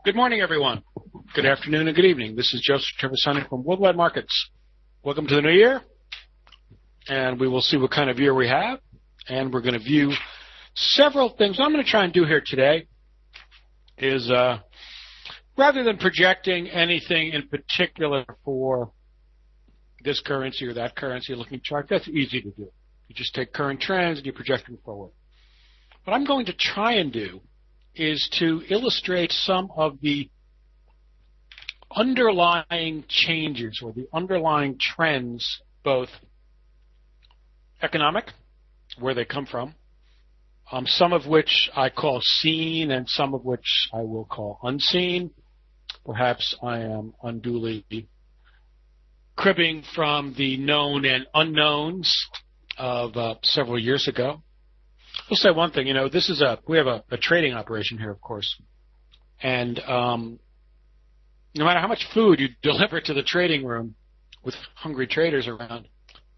Good morning, everyone. Good afternoon and good evening. This is Joseph Trevisani from WorldWideMarkets. Welcome to the new year, and we will see what kind of year we have, and we're going to view several things. What I'm going to try and do here today is, rather than projecting anything in particular for this currency or that currency, looking at chart, that's easy to do. You just take current trends and you project them forward. What I'm going to try and do is to illustrate some of the underlying changes or the underlying trends, both economic, where they come from, some of which I call seen and some of which I will call unseen. Perhaps I am unduly cribbing from the known and unknowns of several years ago. I'll say one thing, this is we have a trading operation here, of course, and no matter how much food you deliver to the trading room with hungry traders around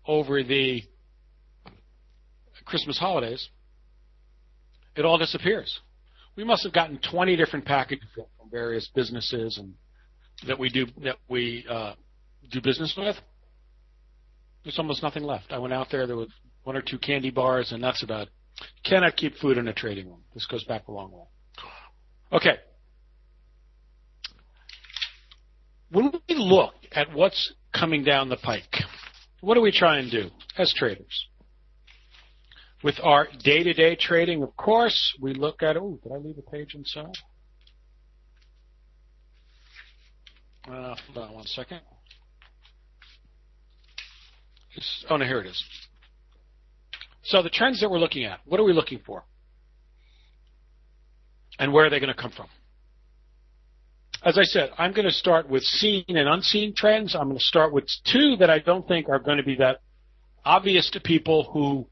over the Christmas holidays, it all disappears. We must have gotten 20 different packages from various businesses and that we do business with. There's almost nothing left. I went out there was one or two candy bars, and that's about it. Cannot keep food in a trading room. This goes back a long way. Okay. When we look at what's coming down the pike, what do we try and do as traders? With our day-to-day trading, of course, we look at, did I leave a page inside? Hold on one second. No, here it is. So the trends that we're looking at, what are we looking for? And where are they going to come from? As I said, I'm going to start with seen and unseen trends. I'm going to start with two that I don't think are going to be that obvious to people who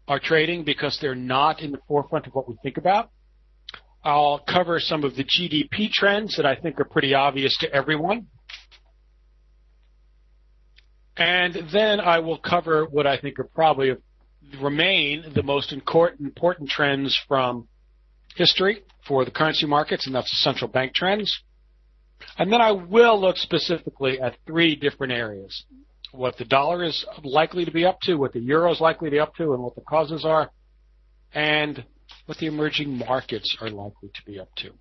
are trading because they're not in the forefront of what we think about. I'll cover some of the GDP trends that I think are pretty obvious to everyone. And then I will cover what I think are probably remain the most important trends from history for the currency markets, and that's the central bank trends. And then I will look specifically at three different areas: what the dollar is likely to be up to, what the euro is likely to be up to, and what the causes are, and what the emerging markets are likely to be up to.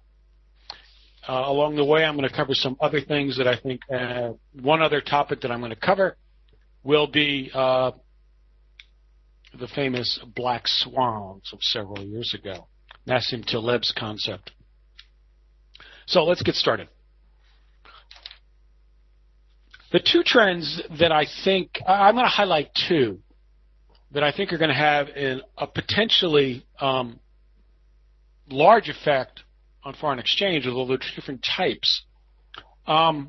Along the way, I'm going to cover some other things that I think, one other topic that I'm going to cover will be the famous black swans of several years ago, Nassim Taleb's concept. So let's get started. The two trends that I think, I'm going to highlight two that I think are going to have a potentially large effect on foreign exchange, although they're different types, but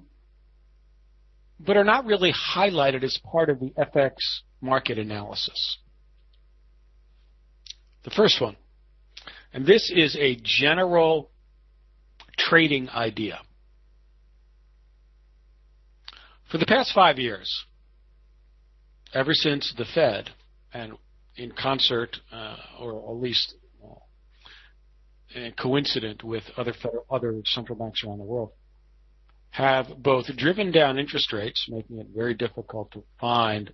are not really highlighted as part of the FX market analysis. The first one, and this is a general trading idea. For the past 5 years, ever since the Fed, and in concert, or at least coincident with other central banks around the world, have both driven down interest rates, making it very difficult to find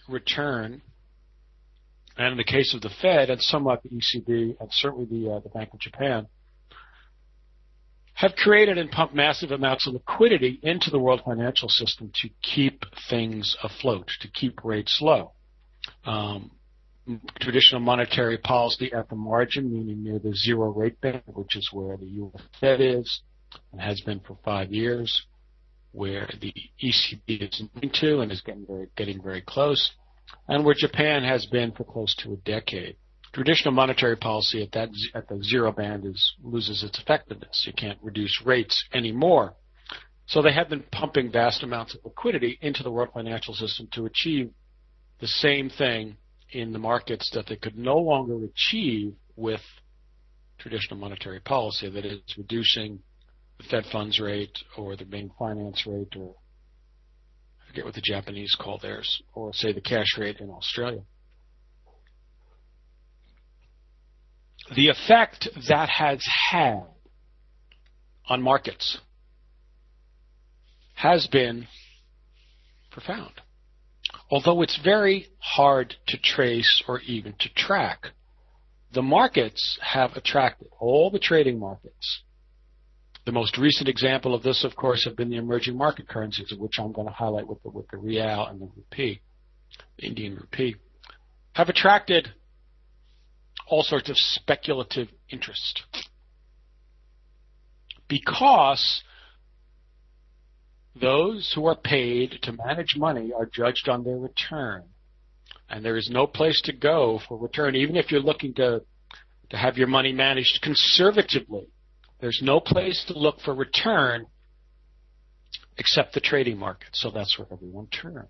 return, and in the case of the Fed, and somewhat the ECB, and certainly the Bank of Japan, have created and pumped massive amounts of liquidity into the world financial system to keep things afloat, to keep rates low. Traditional monetary policy at the margin, meaning near the zero rate band, which is where the U.S. Fed is and has been for 5 years, where the ECB is moving to and is getting very close, and where Japan has been for close to a decade. Traditional monetary policy at the zero band loses its effectiveness. You can't reduce rates anymore. So they have been pumping vast amounts of liquidity into the world financial system to achieve the same thing in the markets that they could no longer achieve with traditional monetary policy, that is reducing the Fed funds rate or the main finance rate, or I forget what the Japanese call theirs, or say the cash rate in Australia. The effect that has had on markets has been profound. Although it's very hard to trace or even to track, the markets have attracted, all the trading markets. The most recent example of this, of course, have been the emerging market currencies, of which I'm going to highlight with the real and the rupee, the Indian rupee, have attracted all sorts of speculative interest. Because those who are paid to manage money are judged on their return. And there is no place to go for return, even if you're looking to have your money managed conservatively. There's no place to look for return except the trading market. So that's where everyone turned.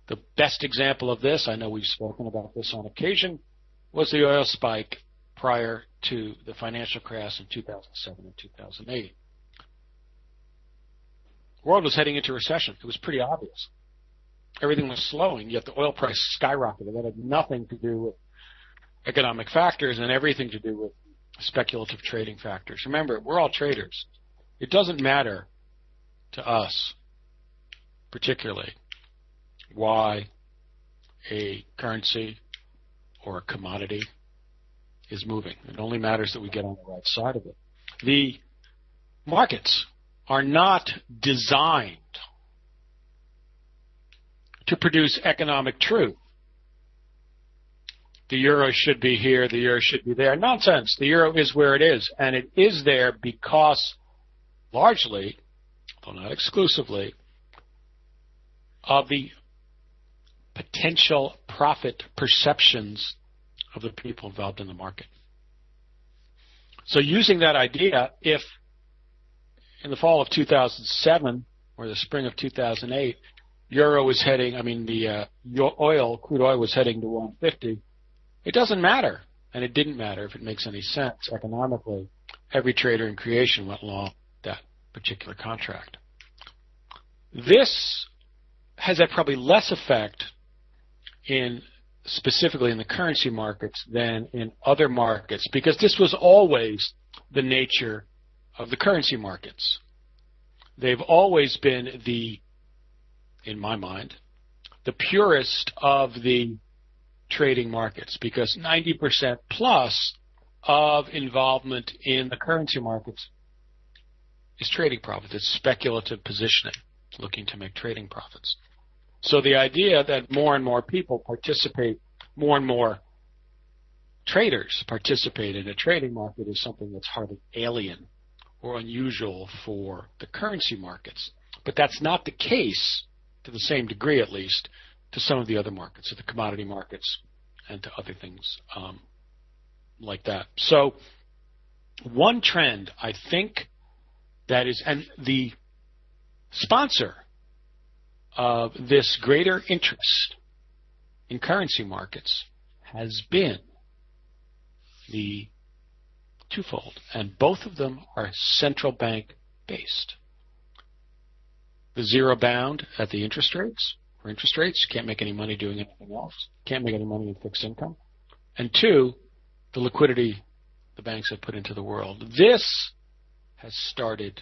The best example of this, I know we've spoken about this on occasion, was the oil spike prior to the financial crash in 2007 and 2008. The world was heading into recession. It was pretty obvious. Everything was slowing, yet the oil price skyrocketed. That had nothing to do with economic factors and everything to do with speculative trading factors. Remember, we're all traders. It doesn't matter to us, particularly, why a currency or a commodity is moving. It only matters that we get on the right side of it. The markets are not designed to produce economic truth. The euro should be here, the euro should be there. Nonsense. The euro is where it is, and it is there because largely, though not exclusively, of the potential profit perceptions of the people involved in the market. So using that idea, if in the fall of 2007 or the spring of 2008, euro was heading, crude oil was heading to 150, it doesn't matter, and it didn't matter if it makes any sense economically. Every trader in creation went long that particular contract. This has had probably less effect specifically in the currency markets than in other markets, because this was always the nature of the currency markets. They've always been in my mind, the purest of the trading markets, because 90% plus of involvement in the currency markets is trading profits. It's speculative positioning, looking to make trading profits. So the idea that more and more people participate, more and more traders participate in a trading market is something that's hardly alien or unusual for the currency markets. But that's not the case, to the same degree at least, to some of the other markets, to the commodity markets and to other things like that. So one trend I think that is, and the sponsor of this greater interest in currency markets has been the twofold, and both of them are central bank based. The zero bound at the interest rates, for interest rates, you can't make any money doing anything else. Can't make any money in fixed income. And two, the liquidity the banks have put into the world. This has started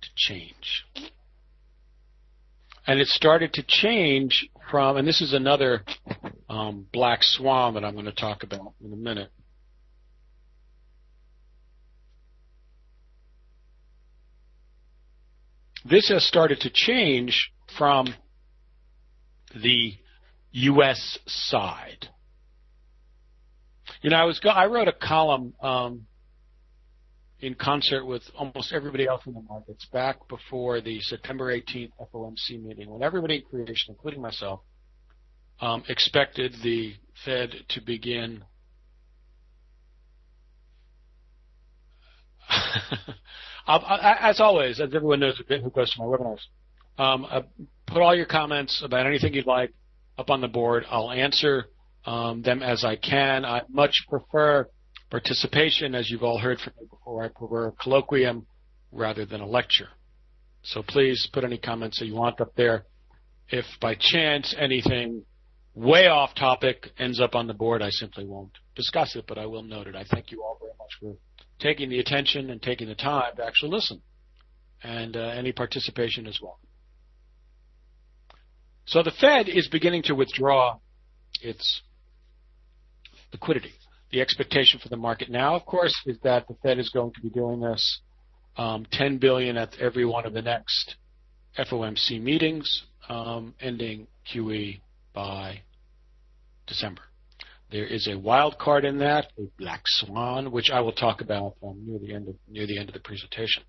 to change. And it started to change from, and this is another black swan that I'm going to talk about in a minute. This has started to change from the U.S. side. You know, I wrote a column in concert with almost everybody else in the markets back before the September 18th FOMC meeting, when everybody in creation, including myself, expected the Fed to begin as always, as everyone knows who goes to my webinars, put all your comments about anything you'd like up on the board. I'll answer them as I can. I much prefer participation, as you've all heard from me before. I prefer a colloquium rather than a lecture. So please put any comments that you want up there. If by chance anything way off topic ends up on the board, I simply won't discuss it, but I will note it. I thank you all very much for taking the attention and taking the time to actually listen. And any participation as well. So the Fed is beginning to withdraw its liquidity. The expectation for the market now, of course, is that the Fed is going to be doing this $10 billion at every one of the next FOMC meetings, ending QE by December. There is a wild card in that, a black swan, which I will talk about near the end of the presentation.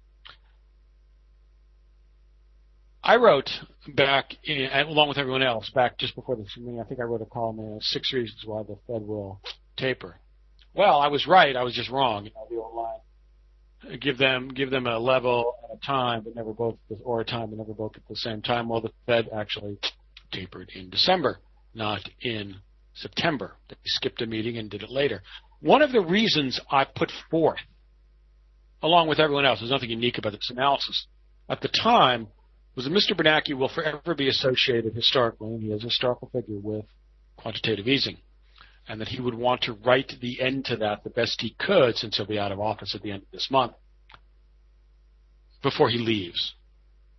I wrote back, along with everyone else, back just before this meeting, I think I wrote a column in 6 reasons why the Fed will taper. Well, I was right. I was just wrong. The old line, give them a level and a time, but never both, or a time, but never both at the same time. Well, the Fed actually tapered in December, not in September. They skipped a meeting and did it later. One of the reasons I put forth, along with everyone else, there's nothing unique about this analysis, at the time, was that Mr. Bernanke will forever be associated historically, and he is a historical figure, with quantitative easing, and that he would want to write the end to that the best he could, since he'll be out of office at the end of this month, before he leaves.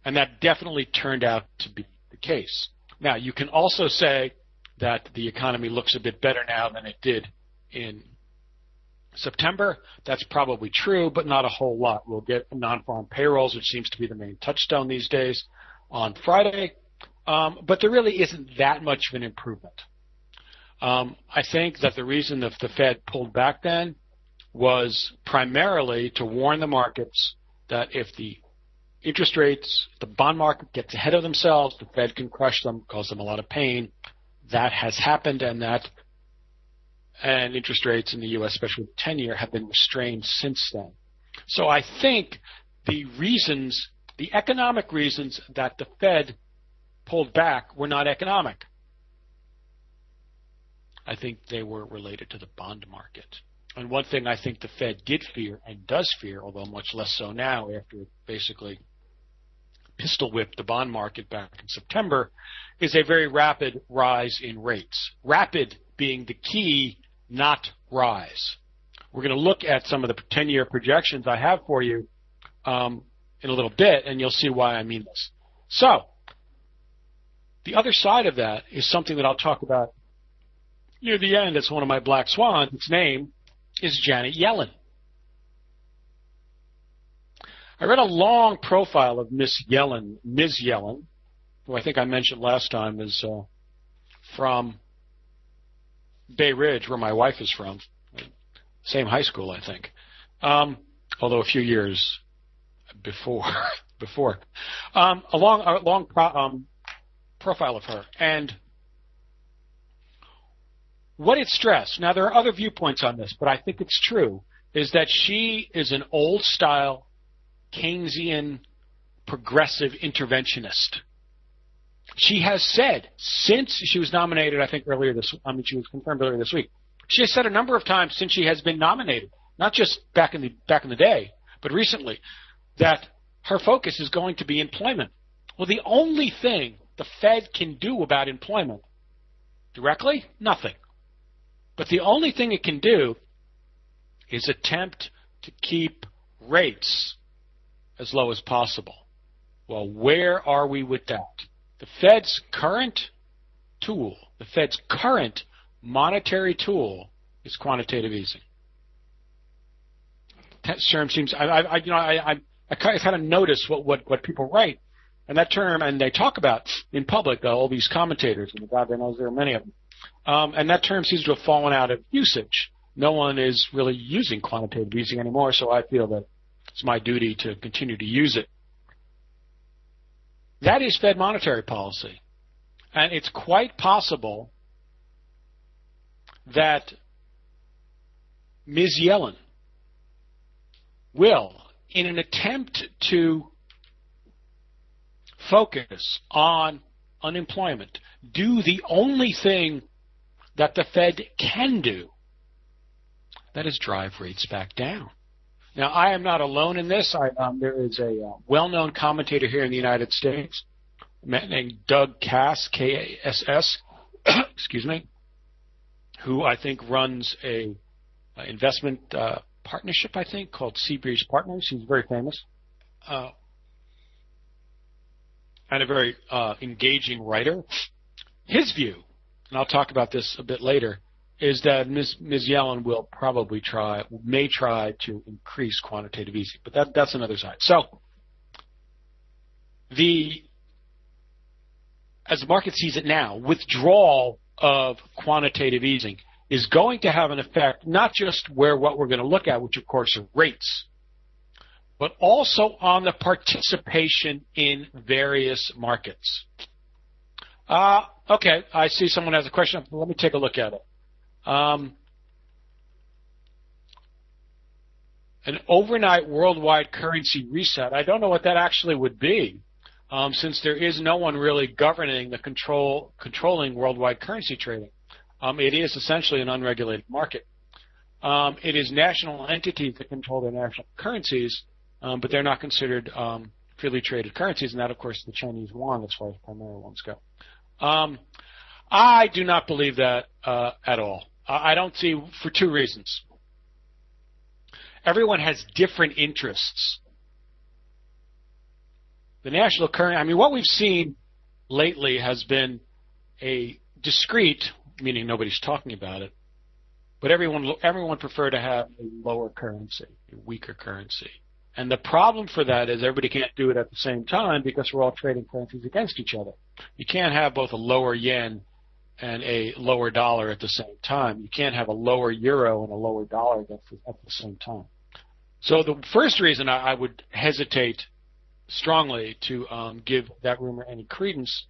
And that definitely turned out to be the case. Now, you can also say that the economy looks a bit better now than it did in September. That's probably true, but not a whole lot. We'll get non-farm payrolls, which seems to be the main touchstone these days, on Friday. But there really isn't that much of an improvement. I think that the reason that the Fed pulled back then was primarily to warn the markets that if the interest rates, the bond market gets ahead of themselves, the Fed can crush them, cause them a lot of pain. That has happened, and interest rates in the U.S., especially the 10-year, have been restrained since then. So I think the economic reasons that the Fed pulled back were not economic. I think they were related to the bond market. And one thing I think the Fed did fear, and does fear, although much less so now after it basically pistol whipped the bond market back in September, is a very rapid rise in rates. Rapid being the key, not rise. We're going to look at some of the 10-year projections I have for you in a little bit, and you'll see why I mean this. So, the other side of that is something that I'll talk about near the end. It's one of my black swans. Its name is Janet Yellen. I read a long profile of Ms. Yellen, who I think I mentioned last time is from Bay Ridge, where my wife is from. Same high school, I think. Although a few years before. A long profile of her. And what it stressed, now there are other viewpoints on this, but I think it's true, is that she is an old-style Keynesian progressive interventionist. She has said, since she was nominated, she was confirmed earlier this week, she has said a number of times since she has been nominated, not just back in the day, but recently, that her focus is going to be employment. Well, the only thing the Fed can do about employment directly, nothing. But the only thing it can do is attempt to keep rates as low as possible. Well, where are we with that? The Fed's current tool, the Fed's current monetary tool, is quantitative easing. That term seems, I kind of notice what people write, and that term, and they talk about in public, all these commentators, and God knows there are many of them, and that term seems to have fallen out of usage. No one is really using quantitative easing anymore, so I feel that it's my duty to continue to use it. That is Fed monetary policy. And it's quite possible that Ms. Yellen will, in an attempt to focus on unemployment, do the only thing that the Fed can do, that is drive rates back down. Now, I am not alone in this. There is a well-known commentator here in the United States, a man named Doug Cass, K-A-S-S, excuse me, who I think runs a investment partnership, I think, called Seabreeze Partners. He's very famous and a very engaging writer. His view, and I'll talk about this a bit later, is that Ms. Yellen may try to increase quantitative easing, but that's another side. So, as the market sees it now, withdrawal of quantitative easing is going to have an effect not just what we're going to look at, which of course are rates, but also on the participation in various markets. Okay, I see someone has a question. Let me take a look at it. An overnight worldwide currency reset. I don't know what that actually would be, since there is no one really governing controlling worldwide currency trading. It is essentially an unregulated market. It is national entities that control their national currencies, but they're not considered freely traded currencies, and that, of course, is the Chinese yuan as far as primary ones go. I do not believe that at all. I don't see, for two reasons. Everyone has different interests. The national currency, what we've seen lately has been a discrete, meaning nobody's talking about it, but everyone prefer to have a lower currency, a weaker currency. And the problem for that is everybody can't do it at the same time because we're all trading currencies against each other. You can't have both a lower yen and a lower dollar at the same time. You can't have a lower euro and a lower dollar at the same time. So the first reason I would hesitate strongly to give that rumor any credence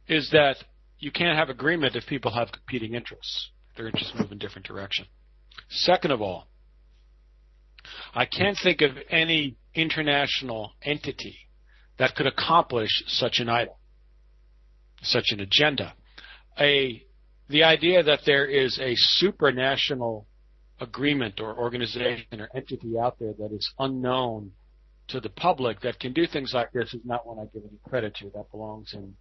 is that you can't have agreement if people have competing interests. Their interests move in different direction. Second of all, I can't think of any international entity that could accomplish such an item, such an agenda. The idea that there is a supranational agreement or organization or entity out there that is unknown to the public that can do things like this is not one I give any credit to. That belongs in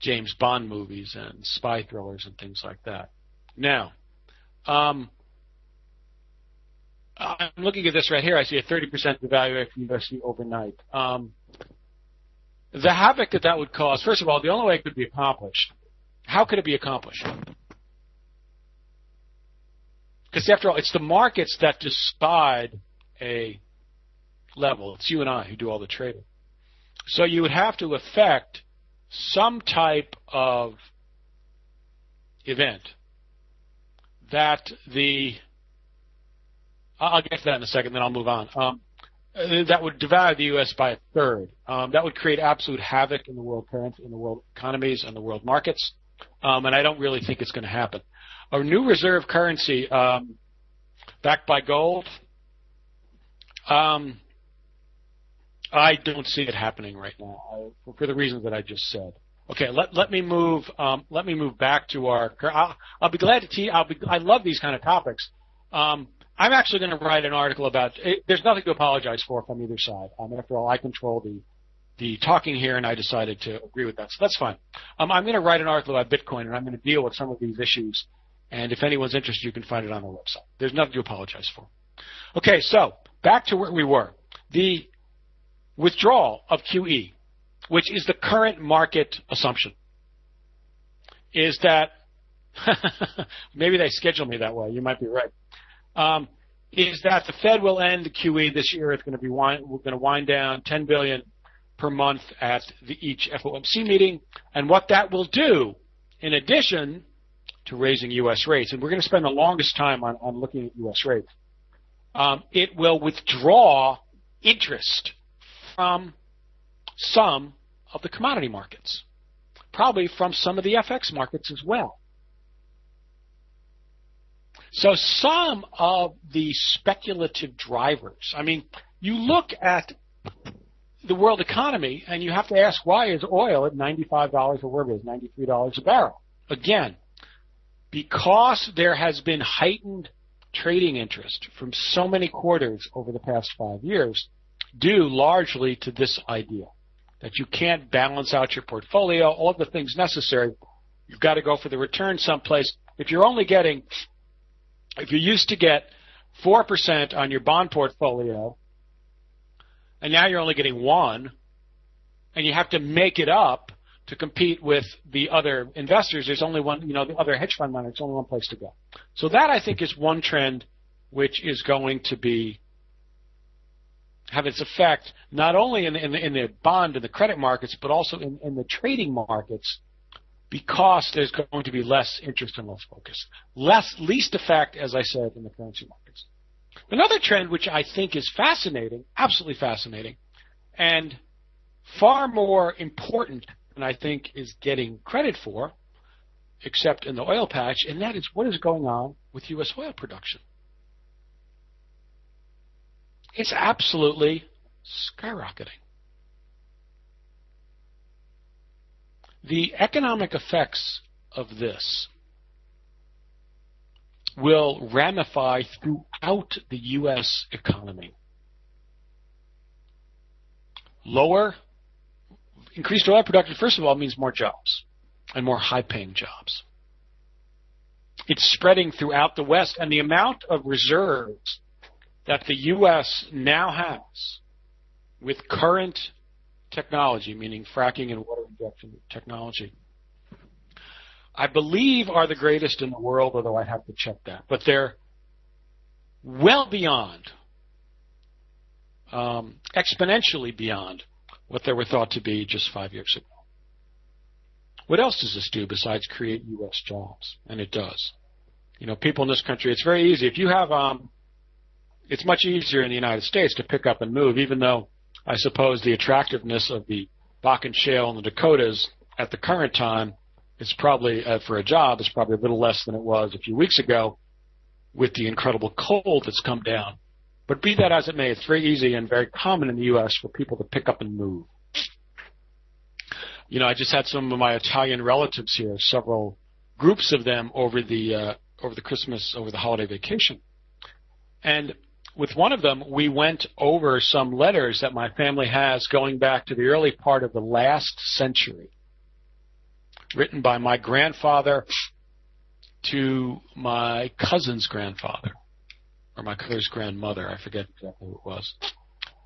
James Bond movies and spy thrillers and things like that. Now, I'm looking at this right here. I see a 30% devaluation of USD overnight. The havoc that would cause, first of all, the only way it could be accomplished, how could it be accomplished? Because after all, it's the markets that decide a level. It's you and I who do all the trading. So you would have to affect some type of event that I'll get to that in a second, then I'll move on. That would devalue the U.S. by a third. That would create absolute havoc in the world currency, in the world economies, and the world markets. And I don't really think it's going to happen. A new reserve currency backed by gold, I don't see it happening right now for the reasons that I just said. Okay, let me move back to our. I'll be glad to teach. I love these kind of topics. I'm actually going to write an article about. There's nothing to apologize for from either side. After all, I control the talking here, and I decided to agree with that, so that's fine. I'm going to write an article about Bitcoin, and I'm going to deal with some of these issues. And if anyone's interested, you can find it on our website. There's nothing to apologize for. Okay, so back to where we were. The withdrawal of QE, which is the current market assumption, is that maybe they schedule me that way. You might be right. Is that the Fed will end the QE this year? It's going to be we're going to wind down $10 billion per month at each FOMC meeting, and what that will do, in addition to raising U.S. rates, and we're going to spend the longest time on looking at U.S. rates, it will withdraw interest from some of the commodity markets, probably from some of the FX markets as well. So some of the speculative drivers, you look at the world economy and you have to ask, why is oil at $95 or whatever it is, $93 a barrel? Again, because there has been heightened trading interest from so many quarters over the past 5 years, due largely to this idea that you can't balance out your portfolio, all of the things necessary. You've got to go for the return someplace. If you used to get 4% on your bond portfolio, and now you're only getting 1, and you have to make it up to compete with the other investors. There's only one, the other hedge fund managers, only one place to go. So that, I think, is one trend which is going to have its effect not only in the bond and the credit markets, but also in the trading markets, because there's going to be less interest and less focus. Least effect, as I said, in the currency markets. Another trend which I think is fascinating, absolutely fascinating, and far more important than I think is getting credit for, except in the oil patch, and that is what is going on with U.S. oil production. It's absolutely skyrocketing. The economic effects of this will ramify throughout the U.S. economy. Increased oil production, first of all, means more jobs and more high-paying jobs. It's spreading throughout the West, and the amount of reserves that the U.S. now has with current technology, meaning fracking and water injection technology, I believe are the greatest in the world, although I'd have to check that. But they're well beyond, exponentially beyond what they were thought to be just 5 years ago. What else does this do besides create U.S. jobs? And it does. People in this country, it's very easy. If you have, it's much easier in the United States to pick up and move, even though I suppose the attractiveness of the Bakken Shale and the Dakotas at the current time is probably, for a job, is probably a little less than it was a few weeks ago with the incredible cold that's come down. But be that as it may, it's very easy and very common in the U.S. for people to pick up and move. I just had some of my Italian relatives here, several groups of them over the holiday vacation. And with one of them, we went over some letters that my family has going back to the early part of the last century, written by my grandfather to my cousin's grandfather, or my cousin's grandmother, I forget exactly who it was.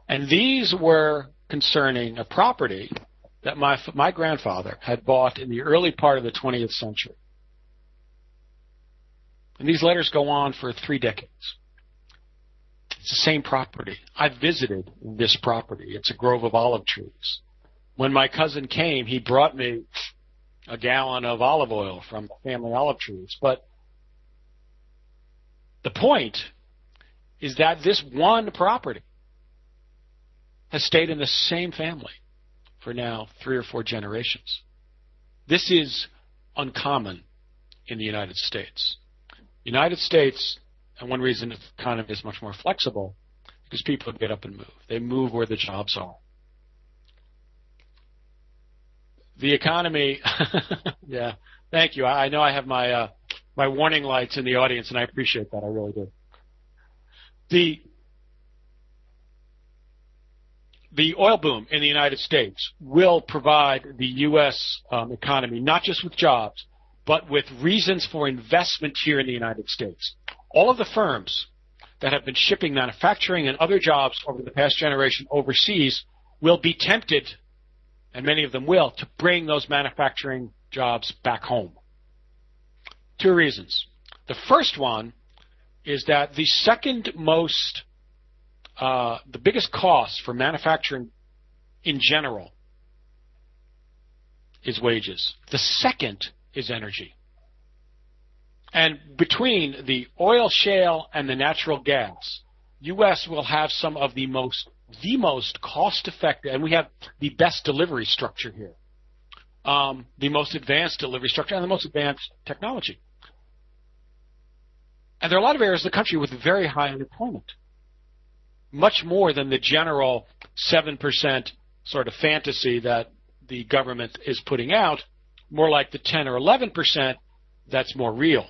And these were concerning a property that my grandfather had bought in the early part of the 20th century. And these letters go on for 3 decades. It's the same property. I visited this property. It's a grove of olive trees. When my cousin came, he brought me a gallon of olive oil from the family olive trees. But the point is that this one property has stayed in the same family for now 3 or 4 generations. This is uncommon in the United States. United States, and one reason the economy is much more flexible, because people get up and move. They move where the jobs are. The economy, yeah, thank you. I know I have my warning lights in the audience, and I appreciate that. I really do. The oil boom in the United States will provide the U.S. Economy not just with jobs, but with reasons for investment here in the United States. All of the firms that have been shipping manufacturing and other jobs over the past generation overseas will be tempted, and many of them will, to bring those manufacturing jobs back home. 2 reasons. The first one is that the biggest cost for manufacturing in general is wages. The second is energy. And between the oil shale and the natural gas, U.S. will have some of the most cost-effective, and we have the best delivery structure here, the most advanced delivery structure, and the most advanced technology. And there are a lot of areas of the country with very high unemployment, much more than the general 7% sort of fantasy that the government is putting out, more like the 10 or 11% that's more real.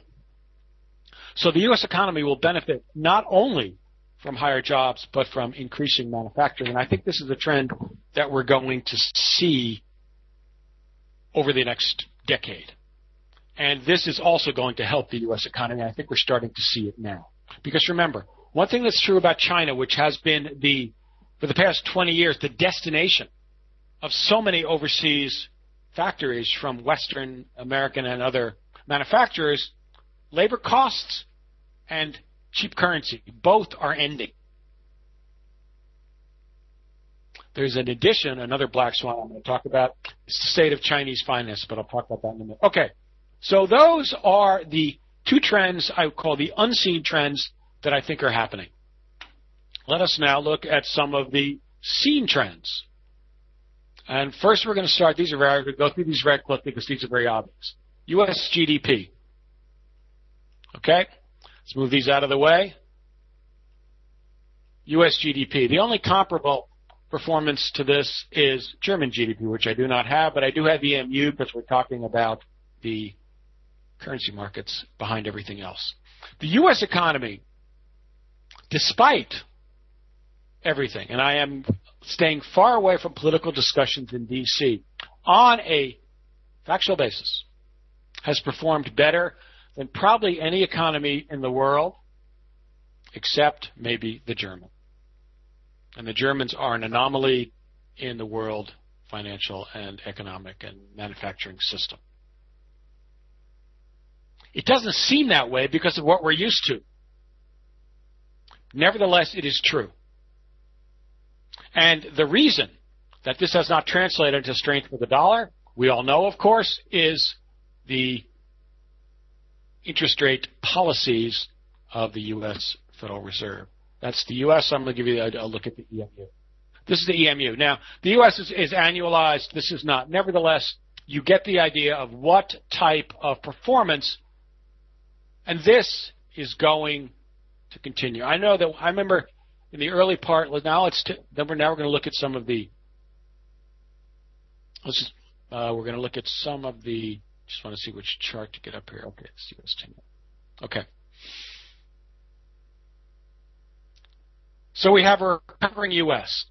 So the U.S. economy will benefit not only from higher jobs, but from increasing manufacturing. And I think this is a trend that we're going to see over the next decade. And this is also going to help the U.S. economy. I think we're starting to see it now. Because remember, One thing that's true about China, which has been for the past 20 years, the destination of so many overseas factories from Western American and other manufacturers, labor costs and cheap currency, both are ending. There's an addition, another black swan I'm going to talk about. It's the state of Chinese finance, but I'll talk about that in a minute. Okay, so those are the two trends I would call the unseen trends that I think are happening. Let us now look at some of the seen trends. And first we're going to start, we're going to go through these very quickly because these are very obvious. U.S. GDP. Okay, let's move these out of the way. U.S. GDP. The only comparable performance to this is German GDP, which I do not have, but I do have EMU because we're talking about the currency markets behind everything else. The U.S. economy, despite everything, and I am staying far away from political discussions in D.C., on a factual basis, has performed better than probably any economy in the world, except maybe the German. And the Germans are an anomaly in the world financial and economic and manufacturing system. It doesn't seem that way because of what we're used to. Nevertheless, it is true. And the reason that this has not translated into strength of the dollar, we all know, of course, is the interest rate policies of the U.S. Federal Reserve. That's the U.S. I'm going to give you a look at the EMU. This is the EMU. Now, the U.S. is annualized. This is not. Nevertheless, you get the idea of what type of performance, and this is going to continue. I remember in the early part. Now we're going to look at some of the. We're going to look at some of the. Just want to see which chart to get up here. Okay, it's U.S. 10. Okay. So we have a recovering U.S.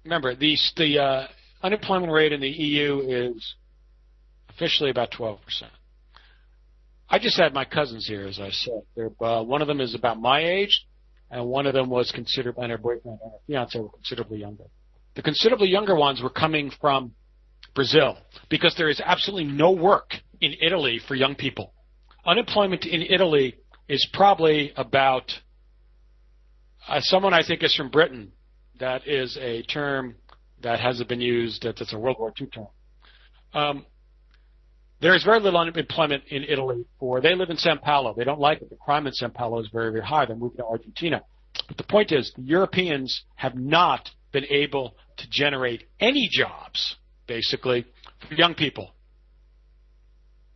Remember, the unemployment rate in the EU is officially about 12%. I just had my cousins here, as I said. One of them is about my age, and one of them was and her boyfriend and her fiance were considerably younger. The considerably younger ones were coming from Brazil because there is absolutely no work in Italy for young people. Unemployment in Italy is probably about someone I think is from Britain. That is a term that hasn't been used. That's a World War II term. There is very little unemployment in Italy. They live in Sao Paulo. They don't like it. The crime in Sao Paulo is very, very high. They're moving to Argentina. But the point is, the Europeans have not been able to generate any jobs, basically, for young people.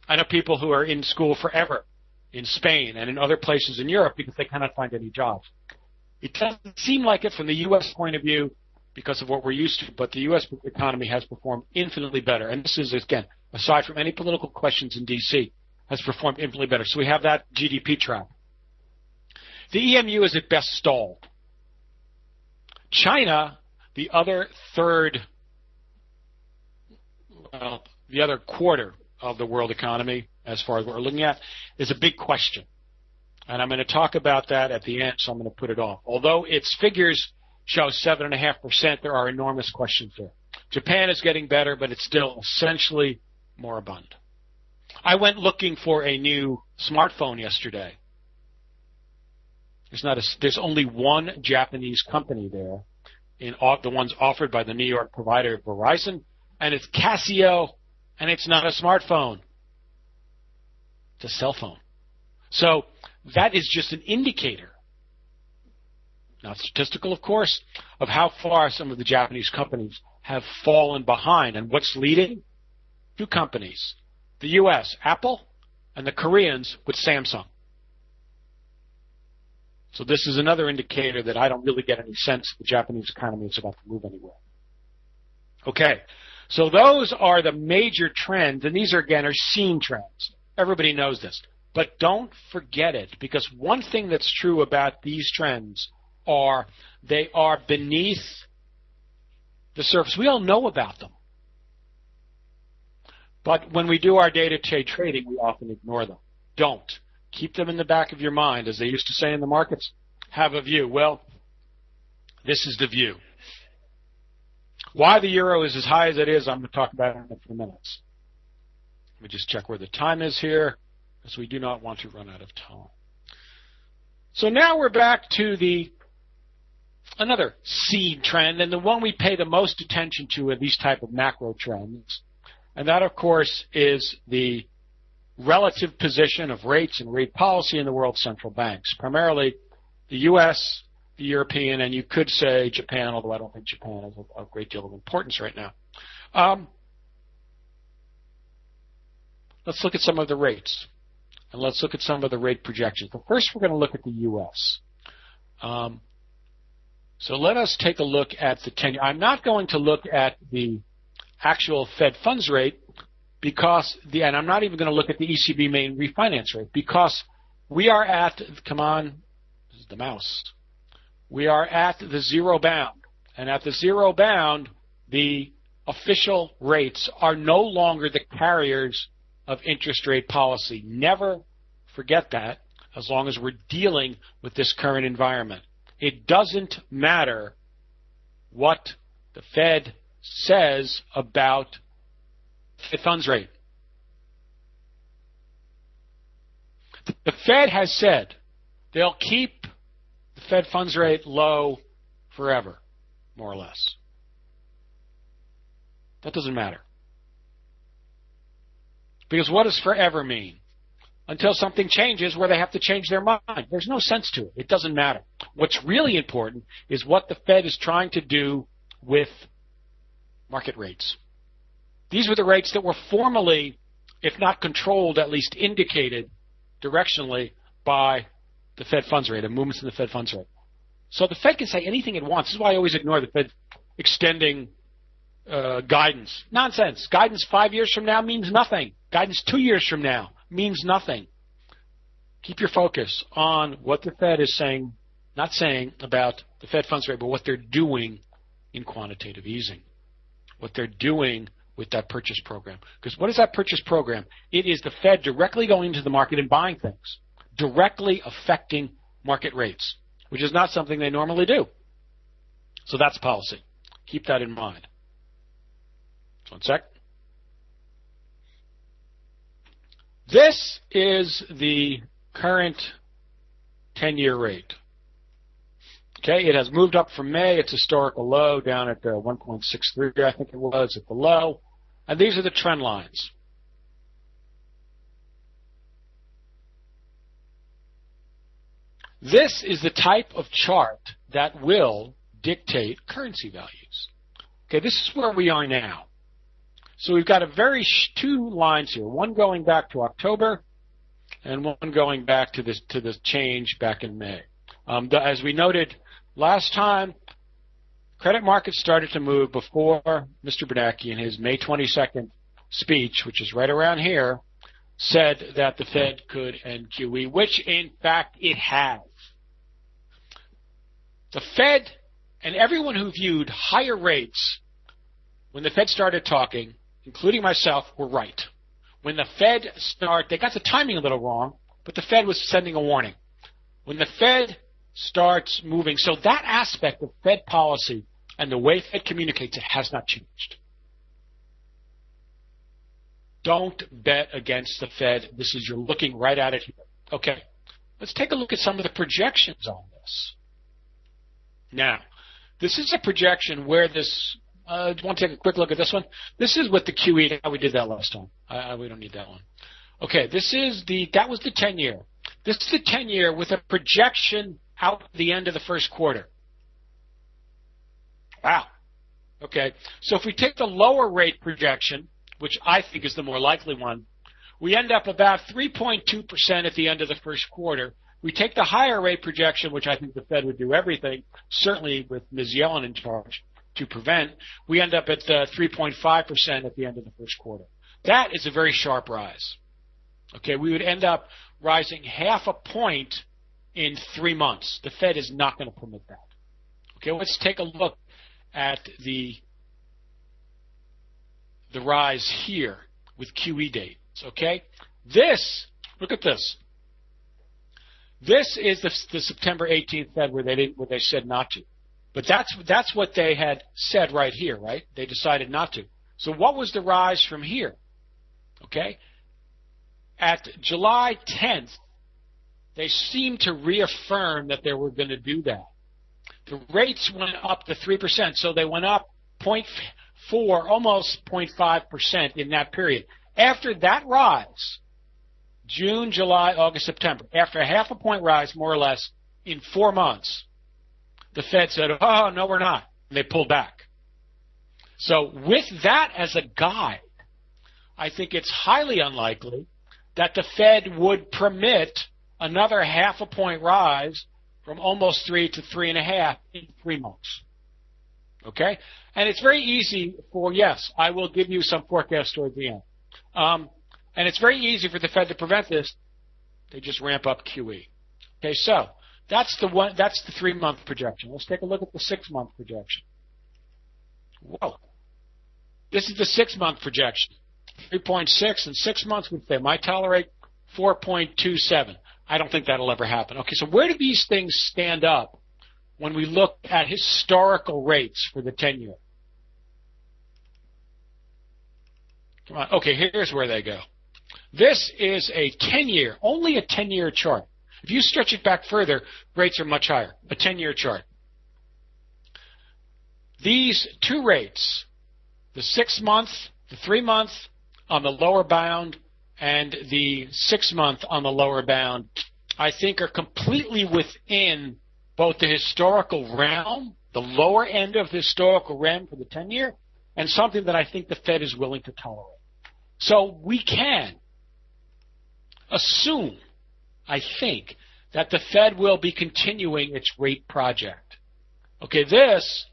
I know people who are in school forever in Spain and in other places in Europe because they cannot find any jobs. It doesn't seem like it from the U.S. point of view because of what we're used to, but the U.S. economy has performed infinitely better. And this is, again, aside from any political questions in D.C., has performed infinitely better. So we have that GDP track. The EMU is at best stalled. China, the other quarter of the world economy, as far as what we're looking at, is a big question. And I'm going to talk about that at the end, so I'm going to put it off. Although its figures show 7.5%, there are enormous questions there. Japan is getting better, but it's still essentially moribund. I went looking for a new smartphone yesterday. There's only one Japanese company there, the ones offered by the New York provider Verizon, and it's Casio, and it's not a smartphone. It's a cell phone. So that is just an indicator, not statistical, of course, of how far some of the Japanese companies have fallen behind. And what's leading? Two companies, the U.S., Apple, and the Koreans with Samsung. So this is another indicator that I don't really get any sense the Japanese economy is about to move anywhere. Okay, so those are the major trends, and these are seen trends. Everybody knows this. But don't forget it, because one thing that's true about these trends are they are beneath the surface. We all know about them. But when we do our day-to-day trading, we often ignore them. Don't. Keep them in the back of your mind, as they used to say in the markets. have a view. Well, this is the view. Why the euro is as high as it is, I'm going to talk about in a few minutes. Let me just check where the time is here, because we do not want to run out of time. So now we're back to another seed trend, and the one we pay the most attention to in these type of macro trends. And that, of course, is the relative position of rates and rate policy in the world's central banks, primarily the U.S., the European, and you could say Japan, although I don't think Japan has a great deal of importance right now. Let's look at some of the rates, and let's look at some of the rate projections. But first, we're going to look at the U.S. So let us take a look at the 10-year. I'm not going to look at the actual Fed funds rate and I'm not even going to look at the ECB main refinance rate because we are at, come on, this is the mouse. We are at the zero bound. And at the zero bound, the official rates are no longer the carriers of interest rate policy. Never forget that as long as we're dealing with this current environment. It doesn't matter what the Fed says about the funds rate. The Fed has said they'll keep the Fed funds rate low forever, more or less. That doesn't matter. Because what does forever mean? Until something changes where they have to change their mind. There's no sense to it. It doesn't matter. What's really important is what the Fed is trying to do with market rates. These were the rates that were formally, if not controlled, at least indicated directionally by the Fed funds rate and movements in the Fed funds rate. So the Fed can say anything it wants. This is why I always ignore the Fed extending guidance. Nonsense. Guidance 5 years from now means nothing. Guidance 2 years from now means nothing. Keep your focus on what the Fed is saying, not saying about the Fed funds rate, but what they're doing in quantitative easing, what they're doing with that purchase program. Because what is that purchase program? It is the Fed directly going into the market and buying things, directly affecting market rates, which is not something they normally do. So that's policy. Keep that in mind. Just one sec. This is the current 10-year rate. Okay, it has moved up from May. Its historical low down at 1.63, I think it was, at the low. And these are the trend lines. This is the type of chart that will dictate currency values. Okay, this is where we are now. So we've got two lines here, one going back to October and one going back to this change back in May. As we noted last time, credit markets started to move before Mr. Bernanke in his May 22nd speech, which is right around here, said that the Fed could end QE, which in fact it has. The Fed and everyone who viewed higher rates when the Fed started talking, including myself, were right. When the Fed they got the timing a little wrong, but the Fed was sending a warning. When the Fed starts moving, so that aspect of Fed policy and the way Fed communicates, it has not changed. Don't bet against the Fed. You're looking right at it here. Okay, let's take a look at some of the projections on this. Now, this is a projection where this, do you want to take a quick look at this one? This is with the QE. We did that last time. We don't need that one. Okay, that was the 10-year. This is the 10-year with a projection out the end of the first quarter. Wow. Okay, so if we take the lower rate projection, which I think is the more likely one, we end up about 3.2% at the end of the first quarter. We take the higher rate projection, which I think the Fed would do everything, certainly with Ms. Yellen in charge, to prevent. We end up at 3.5% at the end of the first quarter. That is a very sharp rise. Okay, we would end up rising half a point in 3 months. The Fed is not going to permit that. Okay, let's take a look at the rise here with QE dates. Okay, look at this. This is the September 18th Fed where they said not to. But that's what they had said right here, right? They decided not to. So what was the rise from here? Okay? At July 10th, they seemed to reaffirm that they were going to do that. The rates went up to 3%, so they went up 0.4, almost 0.5% in that period. After that rise, June, July, August, September, after a half a point rise, more or less, in 4 months, the Fed said, oh, no, we're not. And they pulled back. So with that as a guide, I think it's highly unlikely that the Fed would permit another half a point rise from almost 3 to 3.5 in 3 months. Okay? And it's very easy for, yes, I will give you some forecast toward the end. And it's very easy for the Fed to prevent this. They just ramp up QE. Okay, so that's the 3-month projection. Let's take a look at the 6-month projection. Whoa. This is the 6-month projection. 3.6 in 6 months, which they might tolerate 4.27. I don't think that'll ever happen. Okay, so where do these things stand up when we look at historical rates for the 10-year? Come on. Okay, here's where they go. This is a 10-year, only a 10-year chart. If you stretch it back further, rates are much higher, a 10-year chart. These two rates, the 6-month, the 3-month on the lower bound, and the 6-month on the lower bound, I think are completely within both the historical realm, the lower end of the historical realm for the 10-year, and something that I think the Fed is willing to tolerate. So we can assume, I think, that the Fed will be continuing its rate project. Okay, this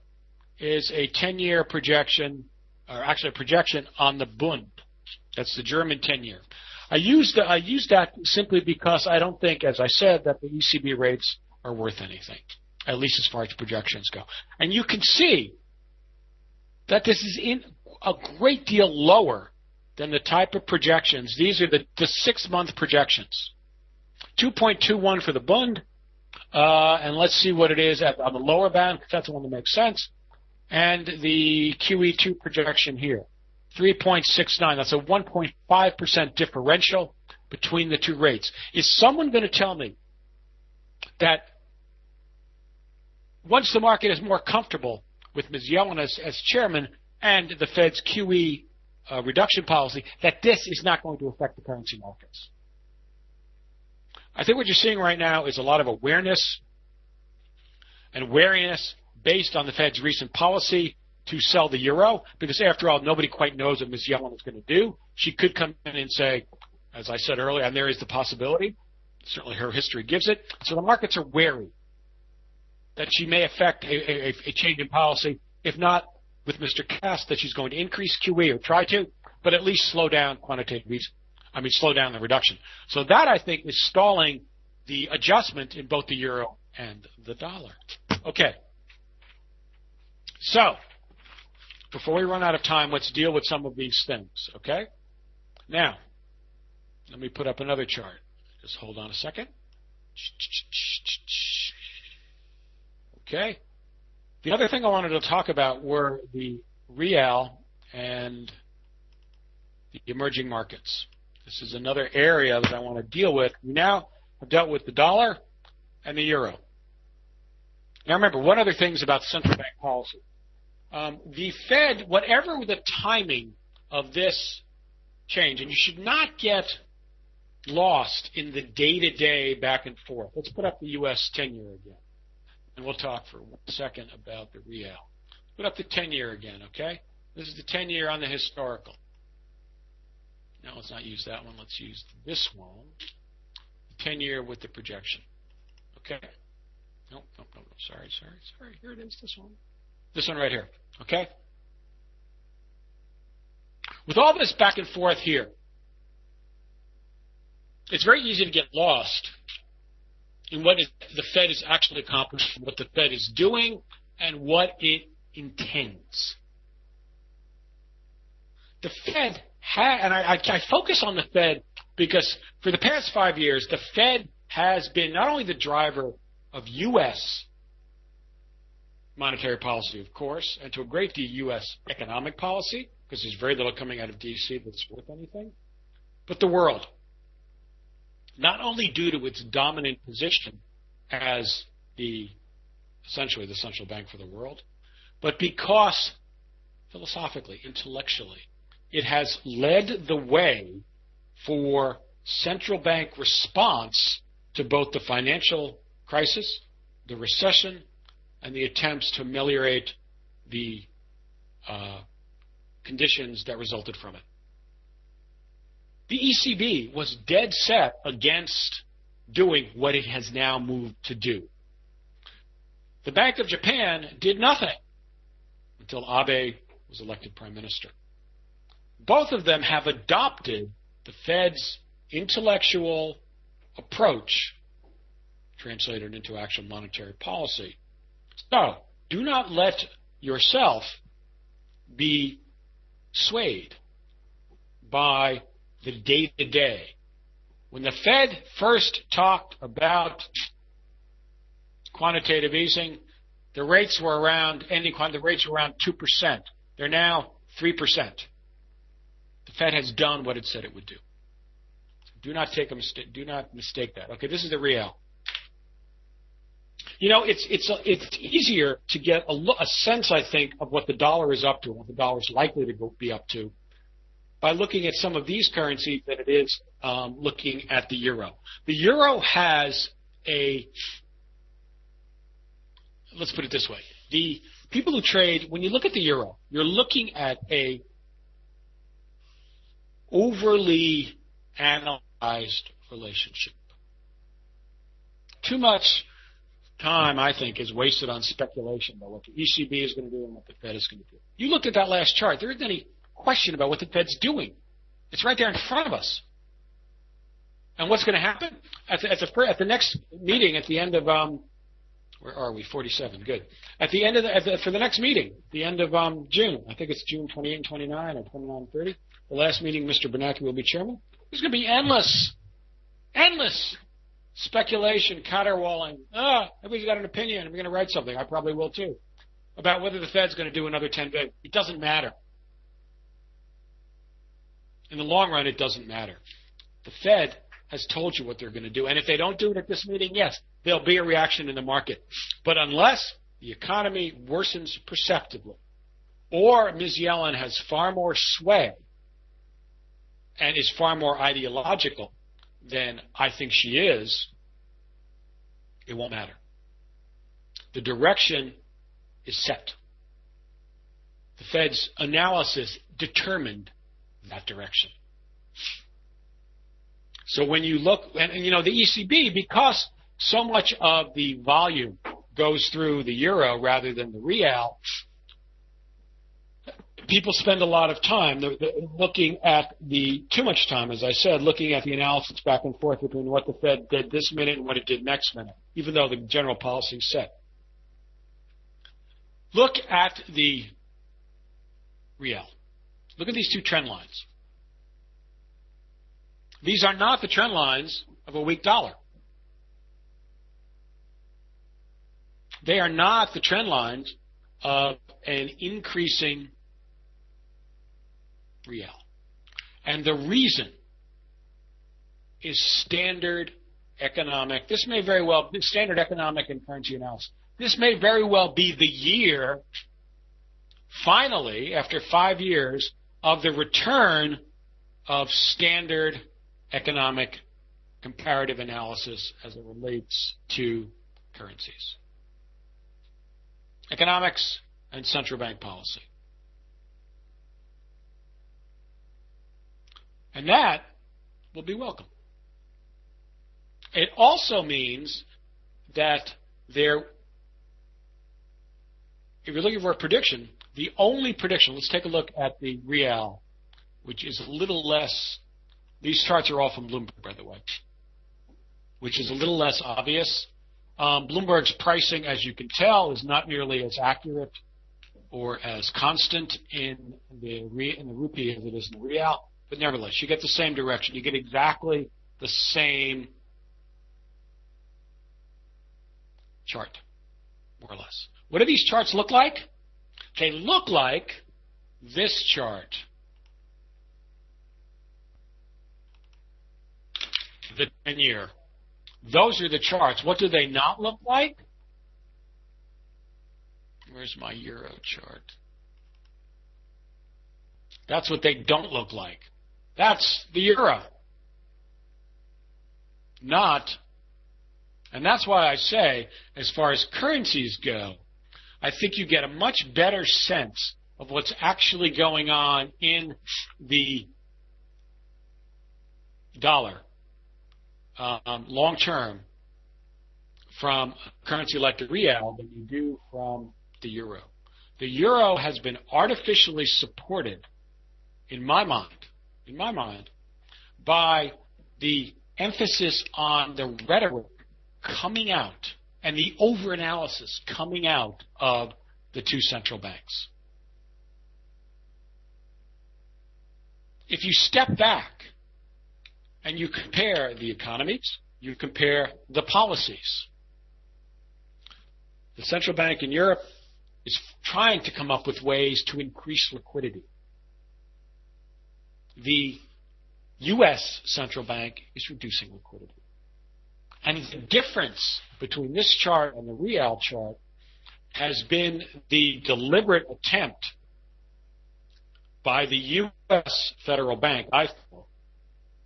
is a 10-year projection, or actually a projection on the Bund. That's the German 10-year. I use that simply because I don't think, as I said, that the ECB rates are worth anything, at least as far as projections go. And you can see that this is in a great deal lower than the type of projections. These are the 6-month projections. 2.21 for the Bund, and let's see what it is on the lower bound, because that's the one that makes sense. And the QE2 projection here, 3.69. That's a 1.5% differential between the two rates. Is someone going to tell me that once the market is more comfortable with Ms. Yellen as chairman and the Fed's QE reduction policy, that this is not going to affect the currency markets? I think what you're seeing right now is a lot of awareness and wariness based on the Fed's recent policy to sell the euro, because after all, nobody quite knows what Ms. Yellen is going to do. She could come in and say, as I said earlier, and there is the possibility, certainly her history gives it, so the markets are wary that she may affect a change in policy, if not with Mr. Cass, that she's going to increase QE or try to, but at least slow down slow down the reduction. So that, I think, is stalling the adjustment in both the euro and the dollar. Okay. So, before we run out of time, let's deal with some of these things, okay? Now, let me put up another chart. Just hold on a second. Okay. The other thing I wanted to talk about were the real and the emerging markets. This is another area that I want to deal with. We now have dealt with the dollar and the euro. Now remember, one other thing is about central bank policy. The Fed, whatever the timing of this change, and you should not get lost in the day-to-day back and forth. Let's put up the U.S. 10-year again, and we'll talk for 1 second about the real. Put up the 10-year again, okay? This is the 10-year on the historical. Now let's not use that one. Let's use this one, the 10-year with the projection. Okay? No. Sorry. Here it is, this one. This one right here. Okay? With all this back and forth here, it's very easy to get lost in what the Fed is actually accomplishing, what the Fed is doing, and what it intends. The Fed and I focus on the Fed because for the past 5 years, the Fed has been not only the driver of U.S. monetary policy, of course, and to a great degree U.S. economic policy, because there's very little coming out of D.C. that's worth anything, but the world. Not only due to its dominant position as essentially the central bank for the world, but because philosophically, intellectually, it has led the way for central bank response to both the financial crisis, the recession, and the attempts to ameliorate the conditions that resulted from it. The ECB was dead set against doing what it has now moved to do. The Bank of Japan did nothing until Abe was elected prime minister. Both of them have adopted the Fed's intellectual approach translated into actual monetary policy. So, do not let yourself be swayed by the day-to-day. When the Fed first talked about quantitative easing, the rates were around 2%. They're now 3%. The Fed has done what it said it would do. Do not mistake that. Okay, this is the real. You know, it's easier to get a sense, I think, of what the dollar is up to and what the dollar is likely to be up to by looking at some of these currencies than it is looking at the euro. The euro has let's put it this way. The people who trade, when you look at the euro, you're looking at a overly analyzed relationship. Too much time, I think, is wasted on speculation about what the ECB is going to do and what the Fed is going to do. You looked at that last chart. There isn't any question about what the Fed's doing. It's right there in front of us. And what's going to happen? At the next meeting, at the end of where are we? 47. Good. At the end of for the next meeting, the end of June. I think it's June 28 and 29 or 29 and 30. The last meeting, Mr. Bernanke will be chairman. There's going to be endless speculation, caterwauling. Everybody's got an opinion. I'm going to write something. I probably will too, about whether the Fed's going to do another 10 billion. It doesn't matter. In the long run, it doesn't matter. The Fed has told you what they're going to do. And if they don't do it at this meeting, yes, there'll be a reaction in the market. But unless the economy worsens perceptibly, or Ms. Yellen has far more sway and is far more ideological than I think she is, it won't matter. The direction is set. The Fed's analysis determined that direction. So when you look, and you know, the ECB, because so much of the volume goes through the euro rather than the real, people spend a lot of time looking at too much time, as I said, looking at the analysis back and forth between what the Fed did this minute and what it did next minute, even though the general policy is set. Look at the real. Look at these two trend lines. These are not the trend lines of a weak dollar. They are not the trend lines of an increasing real. And the reason is standard economic. Standard economic and currency analysis. This may very well be the year, finally, after 5 years, of the return of standard economic comparative analysis as it relates to currencies. Economics and central bank policy. And that will be welcome. It also means that if you're looking for a prediction, the only prediction, let's take a look at the real, which is a little less, these charts are all from Bloomberg, by the way, which is a little less obvious. Bloomberg's pricing, as you can tell, is not nearly as accurate or as constant in the rupee as it is in the real. But nevertheless, you get the same direction. You get exactly the same chart, more or less. What do these charts look like? They look like this chart. The 10-year. Those are the charts. What do they not look like? Where's my euro chart? That's what they don't look like. That's the euro. Not, and that's why I say, as far as currencies go, I think you get a much better sense of what's actually going on in the dollar long term from a currency like the real than you do from the euro. The euro has been artificially supported, in my mind, by the emphasis on the rhetoric coming out and the over-analysis coming out of the two central banks. If you step back and you compare the economies, you compare the policies, the central bank in Europe is trying to come up with ways to increase liquidity. The U.S. central bank is reducing liquidity. And the difference between this chart and the real chart has been the deliberate attempt by the U.S. Federal Bank, I feel,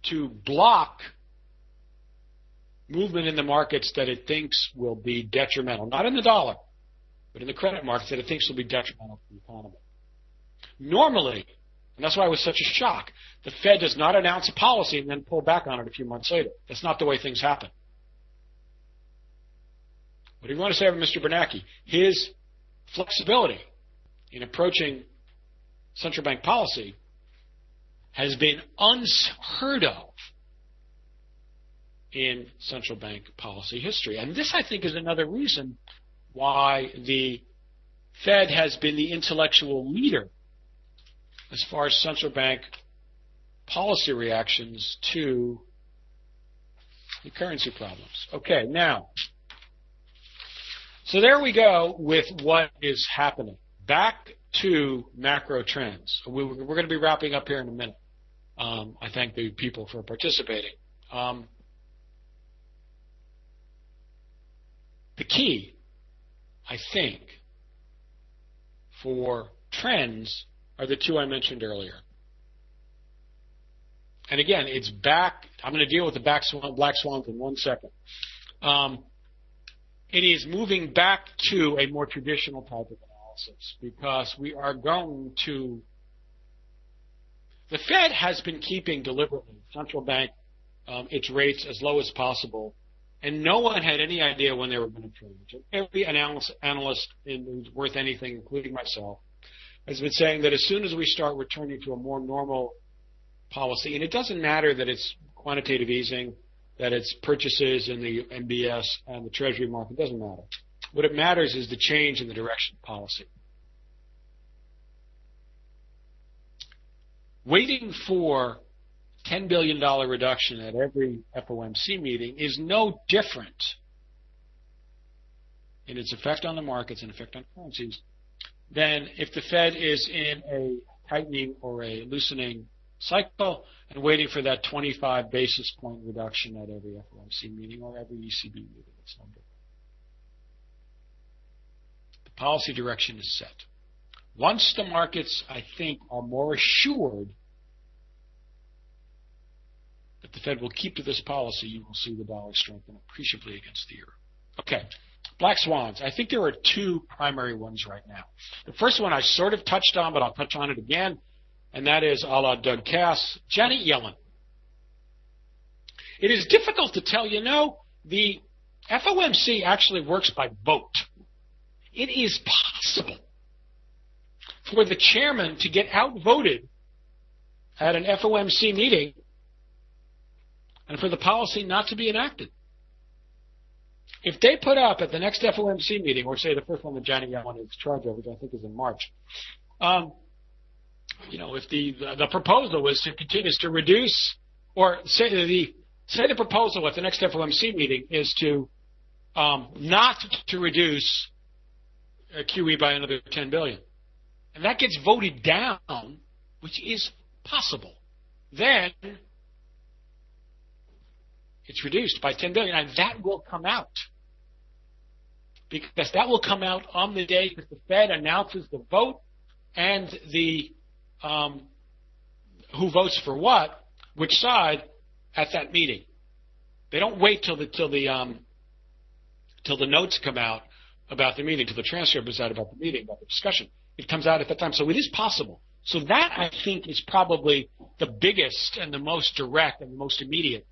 to block movement in the markets that it thinks will be detrimental, not in the dollar, but in the credit markets that it thinks will be detrimental to the economy. Normally, and that's why it was such a shock, the Fed does not announce a policy and then pull back on it a few months later. That's not the way things happen. What do you want to say over Mr. Bernanke? His flexibility in approaching central bank policy has been unheard of in central bank policy history. And this, I think, is another reason why the Fed has been the intellectual leader as far as central bank policy reactions to the currency problems. Okay, now, so there we go with what is happening. Back to macro trends. We're going to be wrapping up here in a minute. I thank the people for participating. The key, I think, for trends are the two I mentioned earlier. And again, it's back. I'm going to deal with the black swans in 1 second. It is moving back to a more traditional type of analysis because we are going to. The Fed has been keeping deliberately central bank its rates as low as possible, and no one had any idea when they were going to change. Every analyst who's worth anything, including myself, has been saying that as soon as we start returning to a more normal policy, and it doesn't matter that it's quantitative easing, that it's purchases in the MBS and the Treasury market, it doesn't matter. What it matters is the change in the direction of policy. Waiting for $10 billion reduction at every FOMC meeting is no different in its effect on the markets and effect on currencies than if the Fed is in a tightening or a loosening cycle and waiting for that 25 basis point reduction at every FOMC meeting or every ECB meeting. It's no different. The policy direction is set. Once the markets, I think, are more assured that the Fed will keep to this policy, you will see the dollar strengthen appreciably against the euro. Okay, black swans. I think there are two primary ones right now. The first one I sort of touched on, but I'll touch on it again, and that is a la Doug Cass, Janet Yellen. It is difficult to tell. You know, the FOMC actually works by vote. It is possible for the chairman to get outvoted at an FOMC meeting and for the policy not to be enacted. If they put up at the next FOMC meeting, or say the first one that Janet Yellen is in charge of, which I think is in March, if the proposal is to continue to reduce, or say the proposal at the next FOMC meeting is to not to reduce QE by another 10 billion. And that gets voted down, which is possible. Then it's reduced by 10 billion, and that will come out. Because that will come out on the day that the Fed announces the vote and the who votes for what, which side, at that meeting. They don't wait till the notes come out about the meeting, till the transcript is out about the meeting, about the discussion. It comes out at that time, so it is possible. So that, I think, is probably the biggest and the most direct and the most immediate.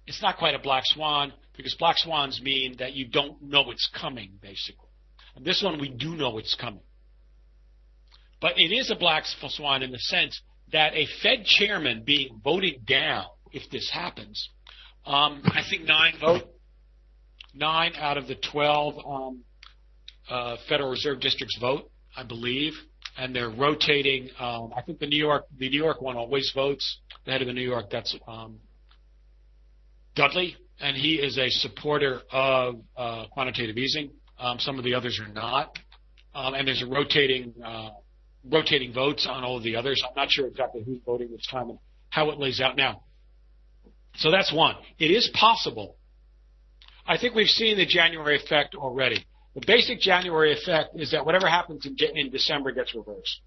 It's not quite a black swan, because black swans mean that you don't know it's coming, basically. And this one, we do know it's coming. But it is a black swan in the sense that a Fed chairman being voted down, if this happens, I think 9 out of the 12 Federal Reserve districts vote, I believe, and they're rotating. I think the New York one always votes. The head of the New York, that's Dudley, and he is a supporter of quantitative easing. Some of the others are not, and there's a rotating votes on all of the others. I'm not sure exactly who's voting this time and how it lays out now. So that's one. It is possible. I think we've seen the January effect already. The basic January effect is that whatever happens in December gets reversed.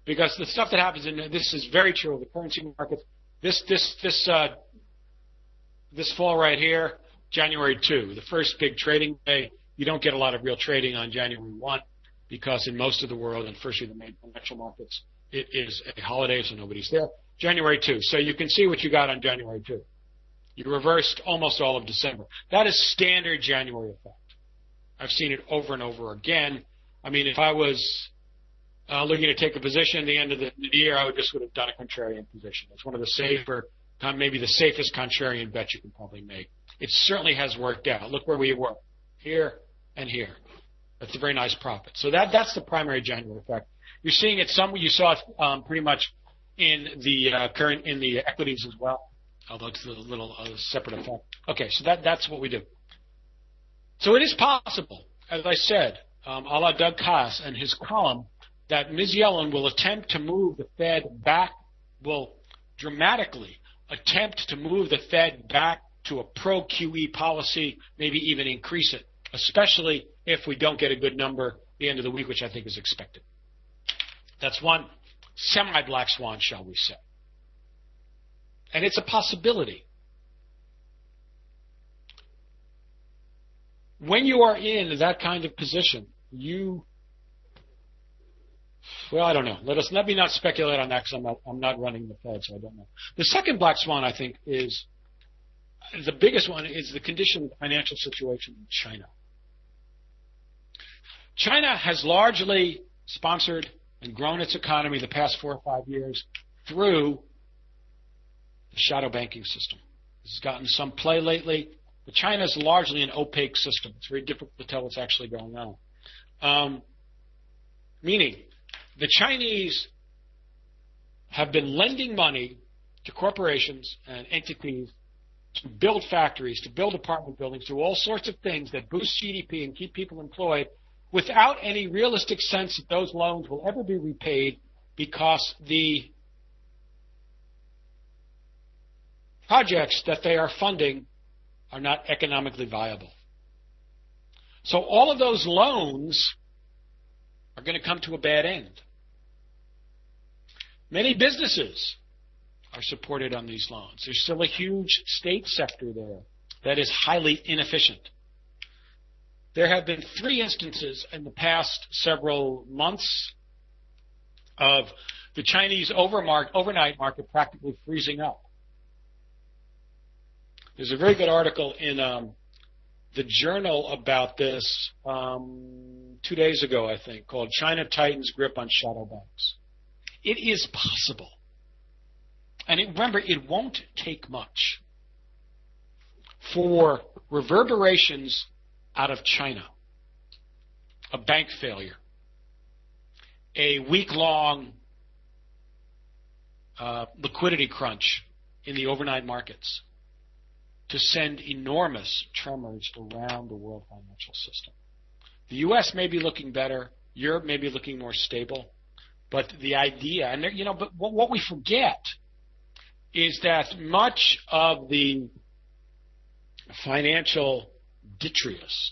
Because the stuff that happens this is very true of the currency markets. This fall right here, January 2, the first big trading day, you don't get a lot of real trading on January 1 because in most of the world, and firstly the main financial markets, it is a holiday, so nobody's there. January 2. So you can see what you got on January 2. You reversed almost all of December. That is standard January effect. I've seen it over and over again. I mean, if I was looking to take a position at the end of the year, I would have done a contrarian position. It's one of the safer, maybe the safest contrarian bet you can probably make. It certainly has worked out. Look where we were, here and here. That's a very nice profit. So that's the primary January effect. You're seeing it you saw it pretty much in the in the equities as well, although it's a little separate effect. Okay, so that's what we do. So it is possible, as I said, a la Doug Koss and his column, that Ms. Yellen will attempt to move the Fed back, will dramatically attempt to move the Fed back to a pro-QE policy, maybe even increase it, especially if we don't get a good number at the end of the week, which I think is expected. That's one semi-black swan, shall we say. And it's a possibility. When you are in that kind of position, I don't know. Let me not speculate on that because I'm not running the Fed, so I don't know. The second black swan, I think, is the biggest one is the condition of the financial situation in China. China has largely sponsored and grown its economy the past 4 or 5 years through the shadow banking system. This has gotten some play lately, but China is largely an opaque system. It's very difficult to tell what's actually going on. Meaning, the Chinese have been lending money to corporations and entities to build factories, to build apartment buildings, do all sorts of things that boost GDP and keep people employed without any realistic sense that those loans will ever be repaid because the projects that they are funding are not economically viable. So all of those loans are going to come to a bad end. Many businesses are supported on these loans. There's still a huge state sector there that is highly inefficient. There have been 3 instances in the past several months of the Chinese overnight market practically freezing up. There's a very good article in the Journal about this 2 days ago, I think, called China Tightens Grip on Shadow Banks. It is possible. And remember, it won't take much for reverberations out of China, a bank failure, a week-long liquidity crunch in the overnight markets, to send enormous tremors around the world financial system. The U.S. may be looking better. Europe may be looking more stable. But the idea, and but what we forget is that much of the financial detritus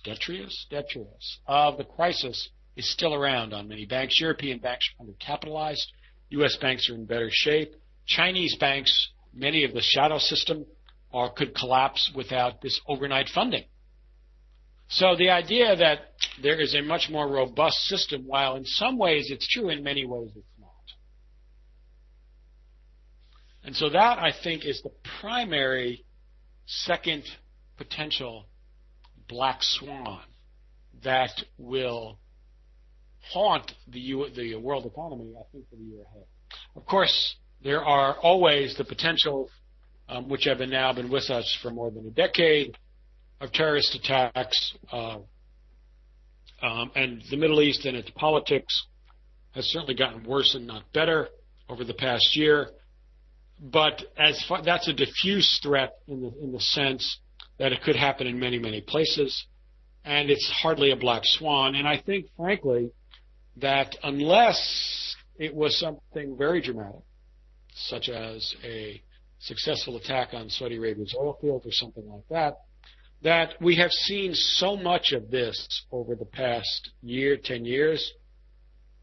of the crisis is still around on many banks. European banks are undercapitalized. U.S. banks are in better shape. Chinese banks, many of the shadow system, could collapse without this overnight funding. So the idea that there is a much more robust system, while in some ways it's true, in many ways it's not. And so that, I think, is the primary second potential black swan that will haunt the world economy, I think, for the year ahead. Of course, there are always the potential, which have now been with us for more than a decade, of terrorist attacks, and the Middle East and its politics has certainly gotten worse and not better over the past year. But that's a diffuse threat in the sense that it could happen in many, many places, and it's hardly a black swan. And I think, frankly, that unless it was something very dramatic, such as a successful attack on Saudi Arabia's oil field or something like that, that we have seen so much of this over the past 10 years,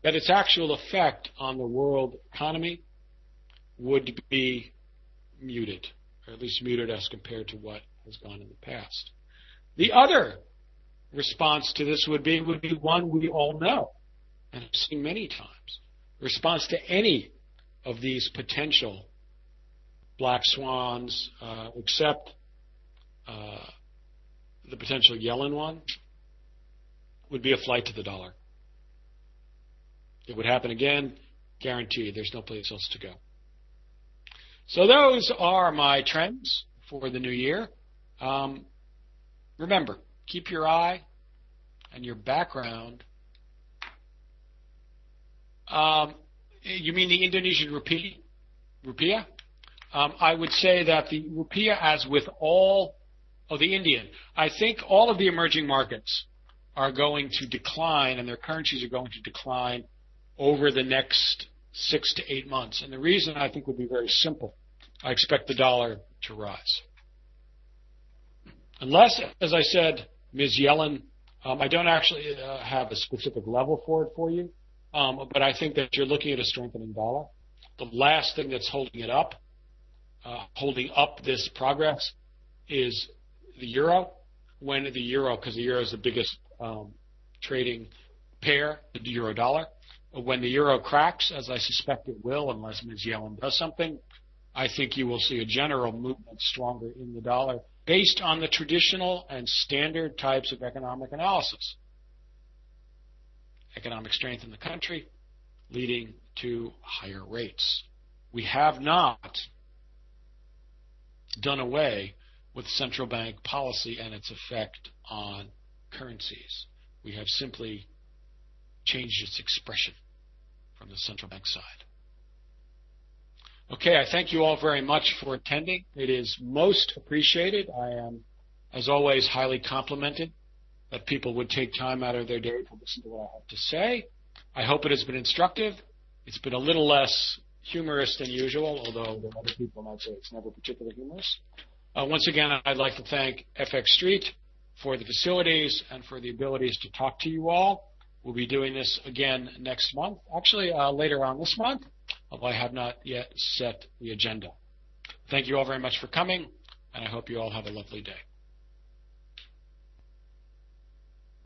that its actual effect on the world economy would be muted, or at least muted as compared to what has gone in the past. The other response to this would be one we all know and have seen many times. The response to any of these potential black swans, except the potential Yellen one, would be a flight to the dollar. It would happen again, guaranteed. There's no place else to go. So those are my trends for the new year. Remember, keep your eye and your background. You mean the Indonesian rupiah? I would say that the rupiah, as with all of the Indian, I think all of the emerging markets are going to decline, and their currencies are going to decline over the next 6 to 8 months. And the reason, I think, would be very simple. I expect the dollar to rise. Unless, as I said, Ms. Yellen, I don't actually have a specific level for it for you, but I think that you're looking at a strengthening dollar. The last thing that's holding up this progress, is the euro. When the euro, because the euro is the biggest trading pair, the euro dollar. When the euro cracks, as I suspect it will, unless Ms. Yellen does something, I think you will see a general movement stronger in the dollar based on the traditional and standard types of economic analysis. Economic strength in the country leading to higher rates. We have not done away with central bank policy and its effect on currencies. We have simply changed its expression from the central bank side. Okay, I thank you all very much for attending. It is most appreciated. I am, as always, highly complimented that people would take time out of their day to listen to what I have to say. I hope it has been instructive. It's been a little less humorous than usual, although there are other people might say it's never particularly humorous. Once again, I'd like to thank FX Street for the facilities and for the abilities to talk to you all. We'll be doing this again next month, actually later on this month, although I have not yet set the agenda. Thank you all very much for coming, and I hope you all have a lovely day.